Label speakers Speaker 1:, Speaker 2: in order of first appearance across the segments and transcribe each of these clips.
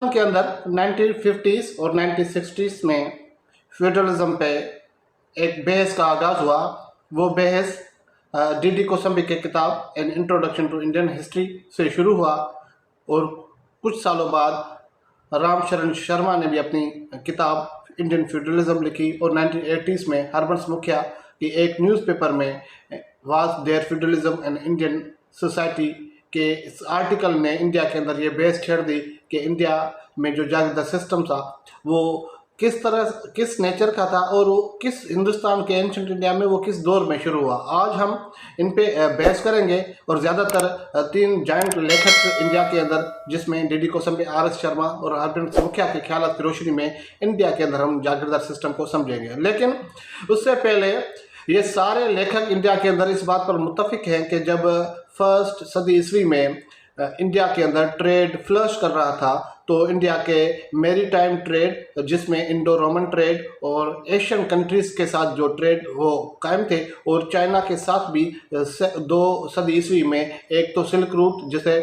Speaker 1: के अंदर 1950s और 1960s में फ्यूडलिज्म पे एक बहस का आगाज़ हुआ। वो बहस डी कोसंबी के किताब an introduction to Indian history से शुरू हुआ और कुछ सालों बाद रामशरण शर्मा ने भी अपनी किताब इंडियन फ्यूडलिज्म लिखी और 1980s में हरबंस मुखिया की एक न्यूज़पेपर में was there feudalism and Indian society के इस आर्टिकल ने इंडिया के अंदर ये बहस छेड़ दी कि इंडिया में जो जागीरदार सिस्टम था वो किस नेचर का था और वो किस हिंदुस्तान के एंशंट इंडिया में वो किस दौर में शुरू हुआ। आज हम इन पे बहस करेंगे और ज़्यादातर 3 जायंट लेखक इंडिया के अंदर जिसमें डी कोसंबी, RS शर्मा और हरबंस मुखिया के ख्यालात की रोशनी में इंडिया के अंदर हम जागीरदार सिस्टम को समझेंगे। लेकिन उससे पहले ये सारे लेखक इंडिया के अंदर इस बात पर मुत्तफिक हैं कि जब फर्स्ट सदी ईस्वी में इंडिया के अंदर ट्रेड फ्लश कर रहा था तो इंडिया के मैरीटाइम ट्रेड जिसमें इंडो रोमन ट्रेड और एशियन कंट्रीज़ के साथ जो ट्रेड वो कायम थे और चाइना के साथ भी 2 सदी ईस्वी में एक तो सिल्क रूट जिसे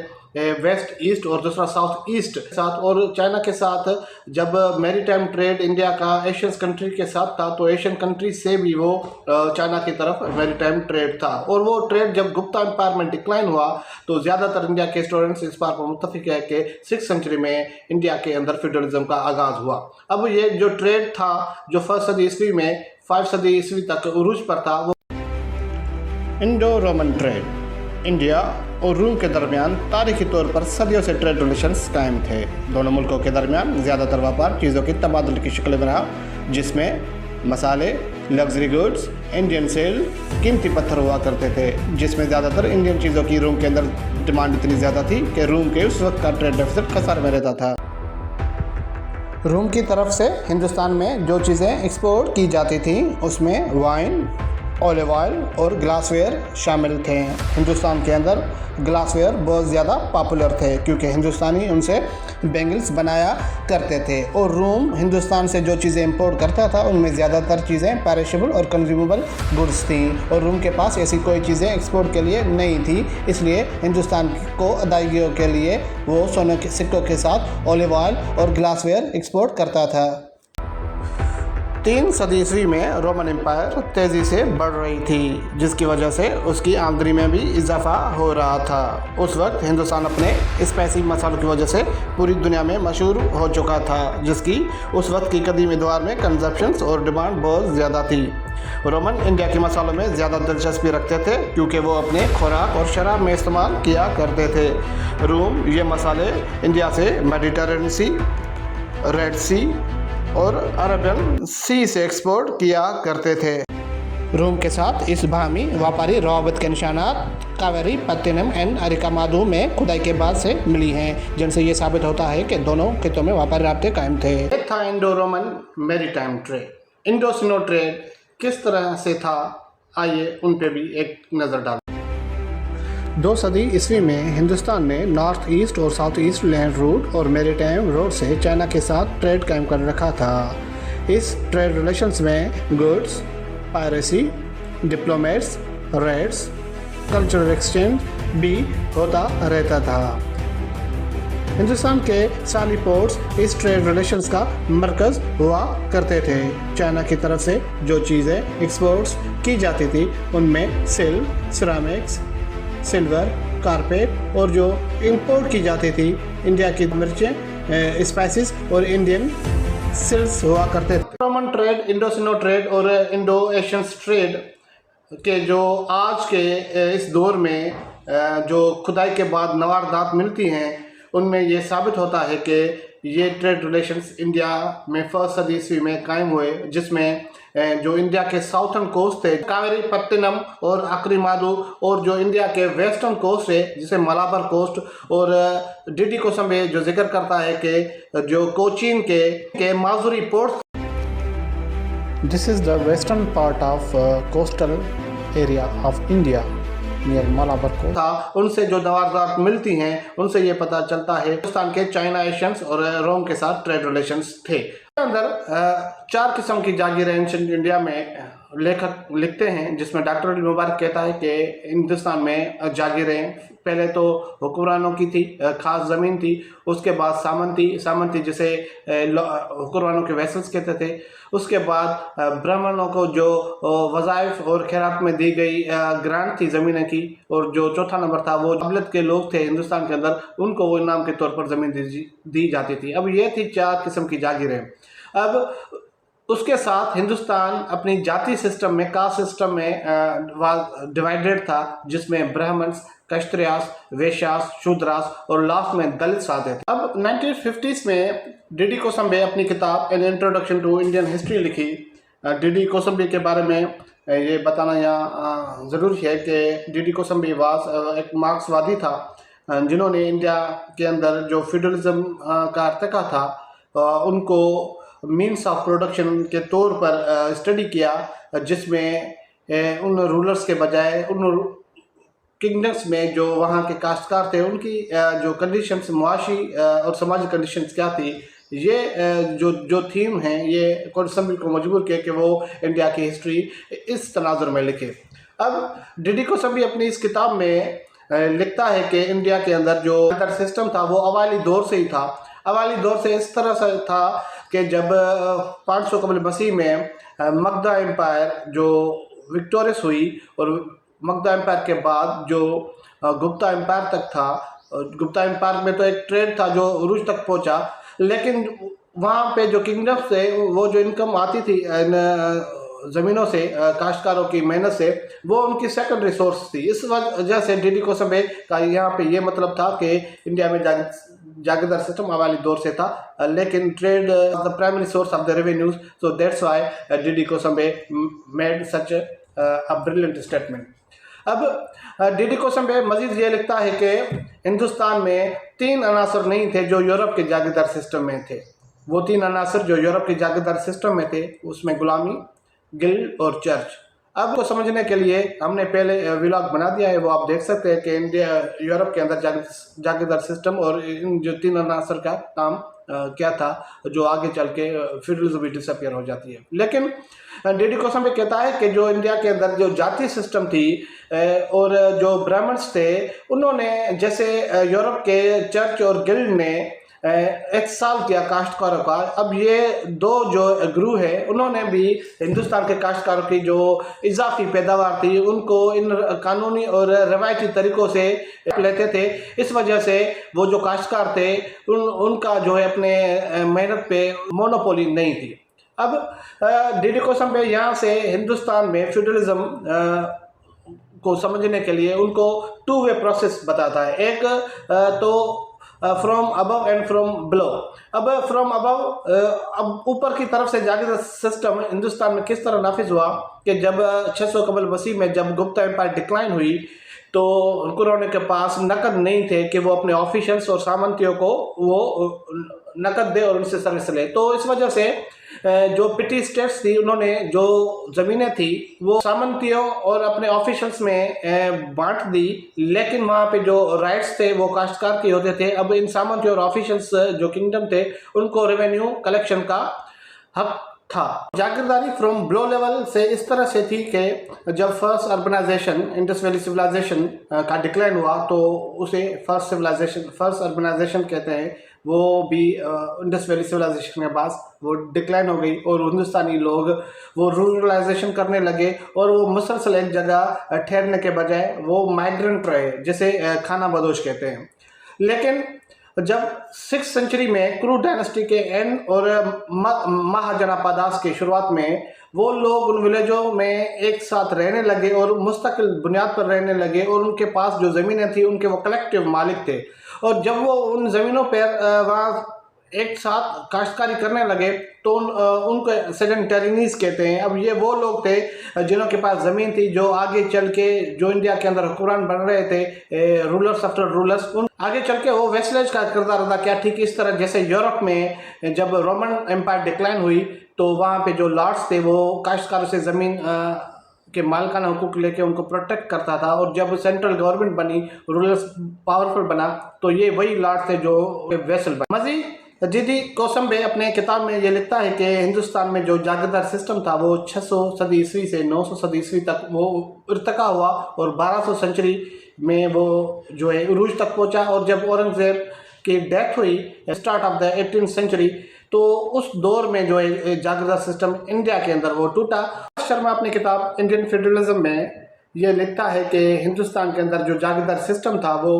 Speaker 1: वेस्ट ईस्ट और दूसरा साउथ ईस्ट साथ और चाइना के साथ जब मैरीटाइम ट्रेड इंडिया का एशियन कंट्री के साथ था तो एशियन कंट्री से भी वो चाइना की तरफ मैरीटाइम ट्रेड था और वो ट्रेड जब गुप्ता एम्पायर में डिक्लाइन हुआ तो ज़्यादातर इंडिया के स्टूडेंट्स इस बात पर मुत्तफिक है कि 6th सेंचुरी में इंडिया के अंदर फ्यूडलिज्म का आगाज़ हुआ। अब ये जो ट्रेड था जो 1st सदी ईस्वी में 5 सदी ईस्वी तक उरूज पर था वो इंडो रोमन ट्रेड इंडिया और रूम के दरमियान तारीखी तौर पर सदियों से ट्रेड रिलेशंस कायम थे। दोनों मुल्कों के दरमियान ज़्यादातर व्यापार चीज़ों की तबादले की शक्ल में रहा जिसमें मसाले, लग्जरी गुड्स, इंडियन सेल, कीमती पत्थर हुआ करते थे जिसमें ज़्यादातर इंडियन चीज़ों की रूम के अंदर डिमांड इतनी ज़्यादा थी कि रूम के उस वक्त का ट्रेड डेफिसिट खसारे में रहता था। रूम की तरफ से हिंदुस्तान में जो चीज़ें एक्सपोर्ट की जाती थी उसमें वाइन, ऑलिव ऑयल और ग्लासवेयर शामिल थे। हिंदुस्तान के अंदर ग्लासवेयर बहुत ज़्यादा पॉपुलर थे क्योंकि हिंदुस्तानी उनसे बैंगल्स बनाया करते थे और रूम हिंदुस्तान से जो चीज़ें इंपोर्ट करता था उनमें ज़्यादातर चीज़ें पेरिशेबल और कंज्यूमेबल गुड्स थी और रूम के पास ऐसी कोई चीज़ें एक्सपोर्ट के लिए नहीं थी। इसलिए हिंदुस्तान को अदायगियों के लिए वो सोने के सिक्कों के साथ ऑलिव ऑयल और ग्लासवेयर एक्सपोर्ट करता था। 3 सदी ईस्वी में रोमन एम्पायर तेज़ी से बढ़ रही थी जिसकी वजह से उसकी आमदनी में भी इजाफा हो रहा था। उस वक्त हिंदुस्तान अपने स्पाइसी मसालों की वजह से पूरी दुनिया में मशहूर हो चुका था जिसकी उस वक्त की कदीमी दौर में कंजप्शंस और डिमांड बहुत ज़्यादा थी। रोमन इंडिया के मसालों में ज़्यादा दिलचस्पी रखते थे क्योंकि वो अपने खुराक और शराब में इस्तेमाल किया करते थे। रूम ये मसाले इंडिया से मेडिटेरेनियन सी, रेड सी और अरबियन सी से एक्सपोर्ट किया करते थे। रूम के साथ इस बाहमी व्यापारी रवाबत के निशानात कावेरी, पत्तिनम एंड अरिकामादू में खुदाई के बाद से मिली हैं जिनसे ये साबित होता है कि दोनों खितों में व्यापारी राब्ते कायम थे। एक था Indo Roman maritime trade. Indo Sino trade किस तरह से था आइए उन पे भी एक नज़र डालें। 2 सदी ईस्वी में हिंदुस्तान ने नॉर्थ ईस्ट और साउथ ईस्ट लैंड रूट और मैरीटाइम रोड से चाइना के साथ ट्रेड कायम कर रखा था। इस ट्रेड रिलेशंस में goods, piracy, diplomats, raids, cultural exchange भी होता रहता था। हिंदुस्तान के सारी पोर्ट्स इस ट्रेड रिलेशंस का मरकज़ हुआ करते थे। चाइना की तरफ से जो चीज़ें एक्सपोर्ट्स की जाती थी उनमें सिल्क, सिरामिक्स, सिल्वर, कारपेट और जो इंपोर्ट की जाती थी इंडिया की मिर्चें, स्पाइसेस और इंडियन सिल्क्स हुआ करते थे। Roman trade, Indo Sino trade और इंडो एशियन ट्रेड के जो आज के इस दौर में जो खुदाई के बाद नवारदात मिलती हैं उनमें ये साबित होता है कि ये ट्रेड रिलेशंस इंडिया में 1st सदी ईस्वी में कायम हुए जिसमें जो इंडिया के साउथर्न कोस्ट थे कावेरी, पत्तिनम और अरिकामादू और जो इंडिया के वेस्टर्न कोस्ट है जिसे मलाबार कोस्ट और डी कोसंबी जो जिक्र करता है कि जो कोचीन के माजुरी port this is the western part of coastal area of India near Malabar को था। उनसे जो नवारदात मिलती हैं उनसे ये पता चलता है हिंदुस्तान के चाइना एशियंस और रोम के साथ ट्रेड रिलेशंस थे। अंदर चार किस्म की जागीरें एंशिएंट इंडिया में लेखक लिखते हैं, जिसमें डॉक्टर अली मुबारक कहता है कि हिंदुस्तान में जागीरें पहले तो हुक्मरानों की थी, खास ज़मीन थी। उसके बाद सामंती जिसे हुक्मरानों के वेसल्स कहते थे। उसके बाद ब्राह्मणों को जो वज़ाइफ और खैरात में दी गई ग्रांट थी ज़मीन की। और जो चौथा नंबर था वो कबीलत के लोग थे हिंदुस्तान के अंदर, उनको वो इनाम के तौर पर ज़मीन दी जाती थी। अब ये थी चार किस्म की जागीरें। अब उसके साथ हिंदुस्तान अपनी जाति सिस्टम में, कास्ट सिस्टम में डिवाइडेड था, जिसमें ब्राह्मण्स, कश्तरियास, वैश्यास, शूद्रास और लास्ट में दलित आते थे। अब 1950s में डी.डी. कोसंबे अपनी किताब an introduction to Indian history लिखी। डी.डी. कोसंबे के बारे में ये बताना यहाँ ज़रूरी है कि डी.डी. कोसंबे एक मार्क्सवादी था, जिन्होंने इंडिया के अंदर जो फ्यूडलिज्म का अर्तका था उनको मीन्स ऑफ प्रोडक्शन के तौर पर स्टडी किया, जिसमें उन रूलर्स के बजाय उन किंगडम्स में जो वहाँ के काश्तकार थे उनकी जो कंडीशंस, मुआशी और समाजी कंडीशंस क्या थी, ये जो थीम है, ये कोसंबे को मजबूर किया कि वो इंडिया की हिस्ट्री इस तनाजुर में लिखे। अब डी.डी. कोसंबे अपनी इस किताब में लिखता है कि इंडिया के अंदर जो सिस्टम था वो अवाली दौर से ही था। अवाली दौर से इस तरह से था कि जब 500 कबल मसीह में मगधा एम्पायर जो विक्टोरियस हुई, और मगधा एम्पायर के बाद जो गुप्ता एम्पायर तक था, गुप्ता एम्पायर में तो एक ट्रेड था जो उरूज तक पहुंचा, लेकिन वहाँ पे जो किंगडम्स थे वो जो इनकम आती थी ज़मीनों से, काश्तकारों की मेहनत से, वो उनकी सेकेंडरी सोर्स थी। इस वजह से डी.डी. कोसंबे का यहाँ पे ये मतलब था कि इंडिया में जागीरदार सिस्टम अवाली दौर से था, लेकिन trade the primary source of the revenues, so that's why DD. Kosambe made such a brilliant statement. अब डी.डी. कोसंबे मजीद ये लिखता है कि हिंदुस्तान में 3 अनासर नहीं थे जो यूरोप के जागीरदार सिस्टम में थे। वो 3 अनासर जो यूरोप के जागीरदार सिस्टम में थे, उसमें गुलामी, गिल्ड और चर्च। अब को समझने के लिए हमने पहले व्लॉग बना दिया है, वो आप देख सकते हैं कि इंडिया यूरोप के अंदर जागीरदार सिस्टम और इन जो 3 अनासर का काम क्या था, जो आगे चल के फ्यूडलिज्म भी डिसअपियर हो जाती है। लेकिन डी.डी. कोसंबे कहता है कि जो इंडिया के अंदर जो जाति सिस्टम थी और जो ब्राह्मण्स थे, उन्होंने जैसे यूरोप के चर्च और गिल्ड ने एक साल किया काश्तकारों का, अब ये 2 जो गुरु है उन्होंने भी हिंदुस्तान के काश्तकारों की जो इजाफी पैदावार थी उनको इन कानूनी और रवायती तरीक़ों से लेते थे। इस वजह से वो जो काश्तकार थे उनका जो है अपने मेहनत पे मोनोपोली नहीं थी। अब डी.डी. कोसंबे यहाँ से हिंदुस्तान में फ्यूडलिज्म को समझने के लिए उनको 2 वे प्रोसेस बताता है। एक तो from above and from below. अब फ्रॉम अबव, अब ऊपर की तरफ से जागीरदार सिस्टम हिंदुस्तान में किस तरह नाफिज हुआ कि जब 600 कबल मसीह में जब गुप्ता एम्पायर डिक्लाइन हुई, तो हुक्मरानों के पास नकद नहीं थे कि वो अपने ऑफिशियल्स और सामंतियों को वो नकद दे और उनसे सर्विस ले। तो इस वजह से जो पिटी स्टेट्स थी उन्होंने जो ज़मीनें थी वो सामंतियों और अपने ऑफिशियल्स में बांट दी, लेकिन वहाँ पे जो राइट्स थे वो काश्तकार के होते थे। अब इन सामंतियों और ऑफिशियल्स जो किंगडम थे उनको रेवेन्यू कलेक्शन का हक था। जागीरदारी फ्रॉम बिलो लेवल से इस तरह से थी कि जब first urbanization, Indus valley civilization का डिक्लाइन हुआ, तो उसे फर्स्ट अर्बनाइजेशन कहते हैं। वो भी इंडस वैली सिविलाइजेशन के बाद वो डिक्लाइन हो गई और हिंदुस्तानी लोग वो रूरलाइजेशन करने लगे और वो मुसलसल एक जगह ठहरने के बजाय वो माइग्रेंट रहे, जिसे खाना बदोश कहते हैं। लेकिन जब 6th सेंचुरी में क्रू डायनेस्टी के एंड और महाजनापादास के शुरुआत में वो लोग उन विलेजों में एक साथ रहने लगे और मुस्तकिल बुनियाद पर रहने लगे, और उनके पास जो ज़मीनें थी उनके वो कलेक्टिव मालिक थे। और जब वो उन ज़मीनों पर वहाँ एक साथ काश्तकारी करने लगे तो उनको सेडेंटरीनीज कहते हैं। अब ये वो लोग थे जिनों के पास ज़मीन थी, जो आगे चल के जो इंडिया के अंदर हुक्मरान बन रहे थे, रूलर्स आफ्टर रूलर्स, उन आगे चल के वो वेसलेज का किरदार अदा किया। ठीक इस तरह जैसे यूरोप में जब रोमन एम्पायर डिक्लाइन हुई तो वहाँ पे जो लॉर्ड्स थे वो काश्तकारों से ज़मीन के मालिकाना हुकूक लेके उनको प्रोटेक्ट करता था, और जब सेंट्रल गवर्नमेंट बनी, रूलर्स पावरफुल बना, तो ये वही लॉर्ड थे जो वेसल बने। मजीद जीडी कोसंबे अपने किताब में ये लिखता है कि हिंदुस्तान में जो जागीरदार सिस्टम था वो 600 सदी ईस्वी से 900 सदी ईस्वी तक वो इर्तिका हुआ और 1200 सेंचुरी में वो जो है उरूज तक पहुंचा। और जब औरंगजेब की डेथ हुई start of the 18th century, तो उस दौर में जो है जागीरदार सिस्टम इंडिया के अंदर वो टूटा। शर्मा अपनी किताब इंडियन फेडरलिज्म में ये लिखता है कि हिंदुस्तान के अंदर जो जागीरदार सिस्टम था वो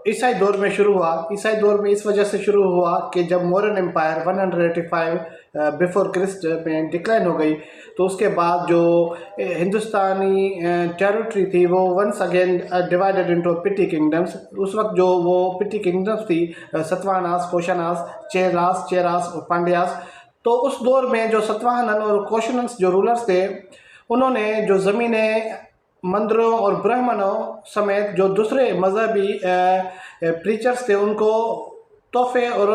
Speaker 1: ईसाई दौर में शुरू हुआ। ईसाई दौर में इस वजह से शुरू हुआ कि जब मौर्यन एम्पायर 185 बिफोर क्रिस्ट में डिक्लाइन हो गई, तो उसके बाद जो हिंदुस्तानी टेरिटरी थी वो वंस अगेन डिवाइडेड इनटू पिटी किंगडम्स। उस वक्त जो वो पिटी किंगडम्स थी, सतवाहनास, कोशानास, चेरास और पांड्यास। तो उस दौर में जो सतवाहनन और कोशनन्स जो रूलर्स थे, उन्होंने जो ज़मीनें मंदिरों और ब्राह्मणों समेत जो दूसरे मजहबी प्रीचर्स थे उनको तोहफे और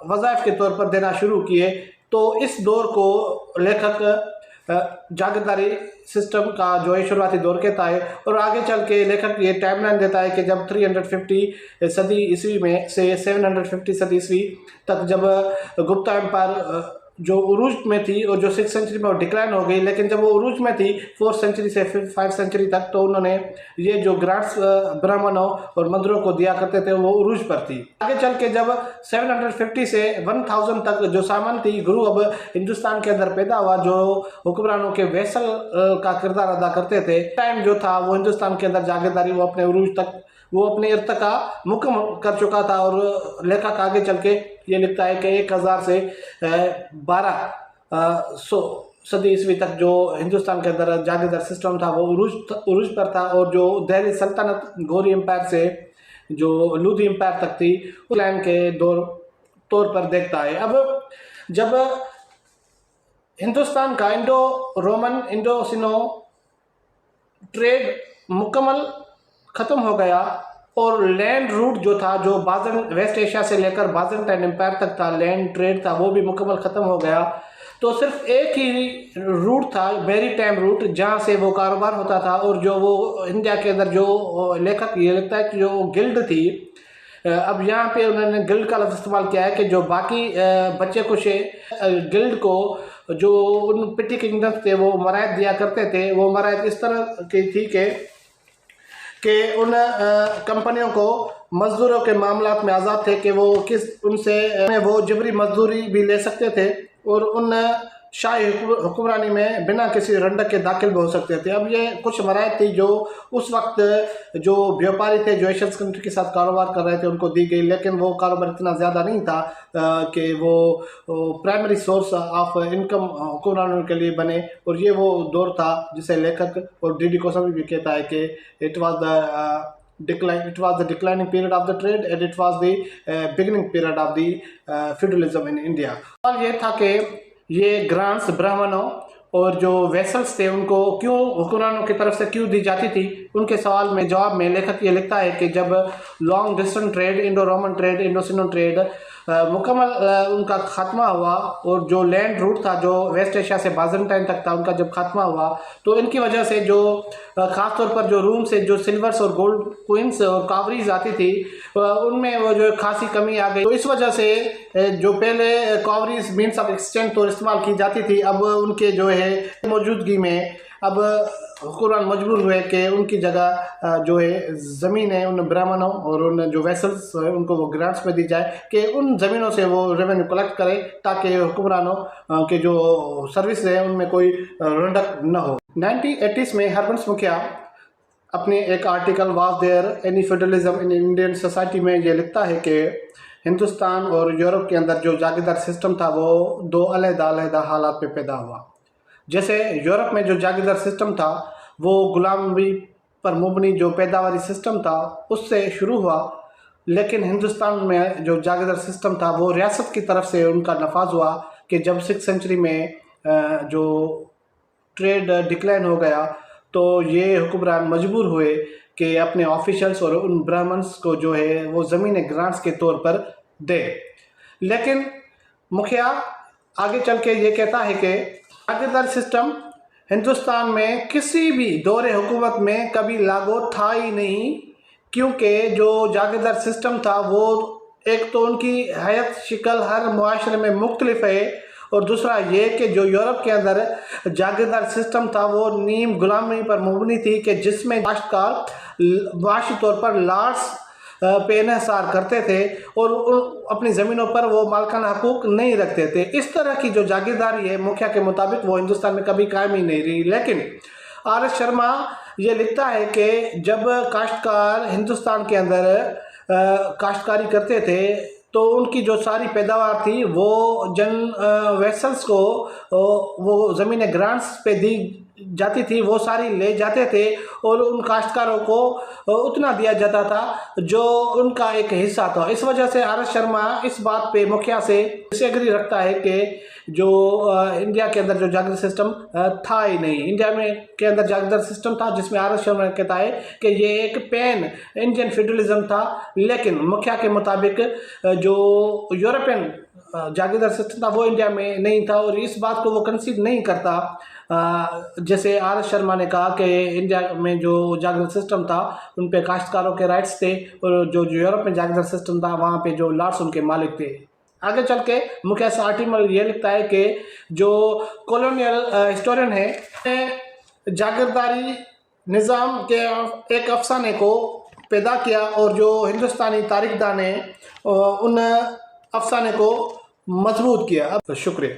Speaker 1: वज़ाइफ के तौर पर देना शुरू किए। तो इस दौर को लेखक जागीरदारी सिस्टम का जो है शुरुआती दौर कहता है। और आगे चल के लेखक ये टाइमलाइन देता है कि जब 350 सदी ईस्वी में से 750 सदी ईस्वी तक जब गुप्ता एम्पायर जो उरूज में थी और जो 6th सेंचुरी में वो डिक्लाइन हो गई, लेकिन जब वो उरूज में थी 4th सेंचुरी से 5th सेंचुरी तक, तो उन्होंने ये जो ग्रांट्स ब्राह्मणों और मंदिरों को दिया करते थे वो उरूज पर थी। आगे चल के जब 750 से 1000 तक जो सामंती गुरु अब हिंदुस्तान के अंदर पैदा हुआ, जो हुक्मरानों के वैसल का किरदार अदा करते थे, टाइम जो था वो हिंदुस्तान के अंदर जागीरदारी वो अपने उरूज तक वो अपने इर्तिका मुकम्मल कर चुका था। और लेखक आगे चल के ये लिखता है कि 1000 से 1200 सदी ईस्वी तक जो हिंदुस्तान के अंदर जागीरदार सिस्टम था वो उरूज पर था। और जो दिल्ली सल्तनत गौरी एम्पायर से जो लूधी एम्पायर तक थी, उस लाइन के तौर पर देखता है। अब जब हिंदुस्तान का इंडो सिनो ट्रेड मुकम्मल ख़त्म हो गया और लैंड रूट जो था, जो वेस्ट एशिया से लेकर बाज़ंटाइन एम्पायर तक था, लैंड ट्रेड था, वो भी मुकम्मल ख़त्म हो गया। तो सिर्फ एक ही रूट था, मैरीटाइम रूट, जहाँ से वो कारोबार होता था। और जो वो इंडिया के अंदर जो लेखक ये लगता है कि जो गिल्ड थी, अब यहाँ पे उन्होंने गिल्ड का लफ्ज़ इस्तेमाल किया है कि जो बाकी बच्चे कुछ गिल्ड को जो उन पिटी किंगडम्स थे वो मरायत दिया करते थे। वो मरायत इस तरह की थी कि उन कंपनियों को मजदूरों के मामलात में आज़ाद थे कि वो उनसे वो जबरी मजदूरी भी ले सकते थे और उन शाही हुक्मरानी में बिना किसी रंडक के दाखिल भी हो सकते थे। अब ये कुछ मरायत थी जो उस वक्त जो व्यापारी थे, जो एशियन कंट्री के साथ कारोबार कर रहे थे, उनको दी गई। लेकिन वो कारोबार इतना ज़्यादा नहीं था कि वो प्राइमरी सोर्स ऑफ इनकम हुक्मरानों के लिए बने। और ये वो दौर था जिसे लेखक और डीडी कोसंबी भी कहता है कि it was the declining period of the trade and it was the beginning period of the feudalism in India। और ये था कि ये ग्रांट्स ब्राह्मणों और जो वेसल्स थे उनको क्यों हुक्मरानों की तरफ से क्यों दी जाती थी, उनके सवाल में जवाब में लेखक ये लिखता है कि जब long distance trade, Indo Roman trade, Indo Sino trade मुकम्मल उनका खात्मा हुआ और जो लैंड रूट था जो वेस्ट एशिया से बाज़ंटाइन तक था, उनका जब खात्मा हुआ, तो इनकी वजह से जो ख़ास तौर पर जो रूम से जो सिल्वर्स और गोल्ड क्विंस और कावरीज आती थी उनमें वो जो खासी कमी आ गई। तो इस वजह से जो पहले कावरीज मीन्स ऑफ एक्सचेंज तो इस्तेमाल की जाती थी, अब उनके जो है मौजूदगी में अब हुक्मरान मजबूर हुए कि उनकी जगह जो है ज़मीन है उन ब्राह्मणों और उन जो वेसल्स है उनको वो ग्रांट्स में दी जाए कि उन ज़मीनों से वो रेवेन्यू कलेक्ट करे ताकि हुक्मरानों के जो सर्विस है उनमें कोई रंडक न हो। 1980s में हरबंस मुखिया अपने एक article was there any federalism in Indian society में ये लिखता है कि हिंदुस्तान और यूरोप के अंदर जो जागीरदार सिस्टम था वो दो अलग-अलग हालात में पैदा हुआ। जैसे यूरोप में जो जागीरदार सिस्टम था वो गुलामी पर मुबनी जो पैदावारी सिस्टम था उससे शुरू हुआ, लेकिन हिंदुस्तान में जो जागीरदार सिस्टम था वो रियासत की तरफ से उनका नफाज हुआ कि जब 6th सेंचुरी में जो ट्रेड डिक्लाइन हो गया तो ये हुक्मरान मजबूर हुए कि अपने ऑफिशियल्स और उन ब्राह्मण्स को जो है वो ज़मीनें ग्रांट्स के तौर पर दे। लेकिन मुखिया आगे चल के ये कहता है कि जागीरदार सिस्टम हिंदुस्तान में किसी भी दौरे हुकूमत में कभी लागू था ही नहीं, क्योंकि जो जागीरदार सिस्टम था वो एक तो उनकी हयात शिकल हर मुआशरे में मुख्तलिफ है, और दूसरा ये कि जो यूरोप के अंदर जागीरदार सिस्टम था वो नीम गुलामी पर मुबनी थी, कि जिसमें काश्तकार माशी तौर पर लॉर्ड्स पे इन्हिसार करते थे और अपनी ज़मीनों पर वो मालकाना हकूक नहीं रखते थे। इस तरह की जो जागीरदारी है मुखिया के मुताबिक वो हिंदुस्तान में कभी कायम ही नहीं रही। लेकिन आर.एस. शर्मा ये लिखता है कि जब काश्तकार हिंदुस्तान के अंदर काश्तकारी करते थे तो उनकी जो सारी पैदावार थी वो वेसल्स को वो ज़मीनें ग्रांट्स पे दी जाती थी, वो सारी ले जाते थे और उन काश्तकारों को उतना दिया जाता था जो उनका एक हिस्सा था। इस वजह से आर.एस. शर्मा इस बात पे मुखिया से डिसएग्री रखता है कि जो इंडिया के अंदर जो जागीर सिस्टम था ही नहीं। इंडिया में के अंदर जागीरदार सिस्टम था जिसमें आर.एस. शर्मा कहता है कि ये एक पैन इंडियन फेडरलिज्म था, लेकिन मुखिया के मुताबिक जो यूरोपियन जागीरदार सिस्टम था वो इंडिया में नहीं था, और इस बात को वो कंसीड नहीं करता। जैसे आर.एस. शर्मा ने कहा कि इंडिया में जो जागीरदार सिस्टम था उन पे काश्तकारों के राइट्स थे, और जो यूरोप में जागीरदार सिस्टम था वहाँ पे जो लॉर्ड्स उनके मालिक थे। आगे चल के मुखिया से आर्टिकल ये लिखता है कि जो कॉलोनियल हिस्टोरियन है जागीरदारी निज़ाम के एक अफसाने को पैदा किया, और जो हिंदुस्तानी तारीखदान ने उन अफसाने को मजबूत किया। शुक्रिया।